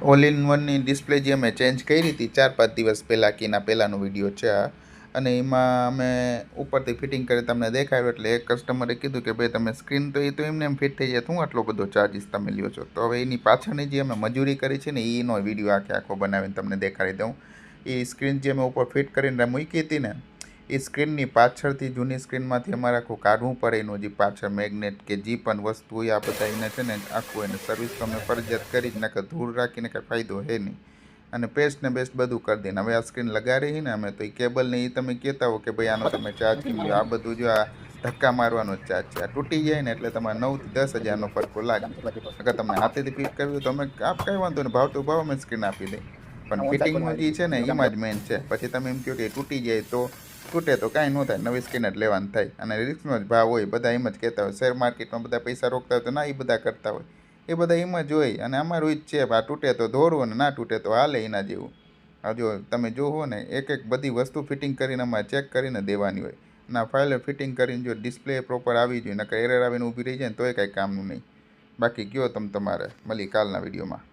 All in વનની display જે અમે ચેન્જ કરી હતી 4-5 દિવસ પહેલાં કીના પહેલાંનો વિડીયો છે આ, અને એમાં અમે ઉપરથી ફિટિંગ કરી તમને દેખાડ્યું. એટલે એક કસ્ટમરે કીધું કે ભાઈ તમે સ્ક્રીન તો એ તો એમને એમ ફિટ થઈ જાય, હું આટલો બધો ચાર્જિસ તમે લ્યો છો. તો હવે એની પાછળની જે અમે મજૂરી કરી છે ને એનો વિડીયો આખો બનાવીને તમને દેખાડી દઉં. એ સ્ક્રીન જે અમે ઉપર ફિટ કરીને મૂકી હતી ને, એ સ્ક્રીનની પાછળથી જૂની સ્ક્રીનમાંથી અમારે આખું કાઢવું પડે. એનું જે પાછળ મેગ્નેટ કે જે પણ વસ્તુ હોય આ બધા એને છે ને આખું એને સર્વિસ તો અમે ફરજિયાત કરી જ નાખે, ધૂળ રાખીને કાંઈ ફાયદો છે નહીં. અને પેસ્ટ ને બેસ્ટ બધું કરી દઈને હવે આ સ્ક્રીન લગાડી ને અમે, તો એ કેબલને એ તમે કહેતા હો કે ભાઈ આનો તમે ચાર્જ કેમ લ્યો, આ બધું જો આ ધક્કા મારવાનો જ ચાર્જ છે. આ તૂટી જાય ને એટલે તમારે 9 થી 10 હજારનો ફરકો લાગે. અગર તમને હાથેથી ફિટ કરવી હોય તો અમે કાંઈ વાંધો નહીં, ભાવ તો ભાવ અમે સ્ક્રીન આપી દઈએ. પણ ફિટિંગનું જે છે ને એમાં જ મેઇન છે. પછી તમે એમ કહો કે તૂટી જાય તો તૂટે તો કાંઈ ન થાય, નવી સ્ક્રીન જ લેવાની થાય. અને રિસ્કનો જ ભાવ હોય, બધા એમ જ કહેતા હોય. શેર માર્કેટમાં બધા પૈસા રોકતા હોય તો ના એ બધા કરતા હોય, એ બધા એમ જ હોય. અને અમારું જ છે, આ તૂટે તો દોરવું અને ના તૂટે તો હાલે એના જેવું. હવે જો તમે જોવો ને એક બધી વસ્તુ ફિટિંગ કરીને અમારે ચેક કરીને દેવાની હોય. ના ફાઇલ ફિટિંગ કરીને જો ડિસ્પ્લે પ્રોપર આવી જોઈએ, નકર એરર આવીને ઊભી રહી જાય ને તોય કાંઈ કામનું નહીં. બાકી કયો તમારે મળી કાલના વિડીયોમાં.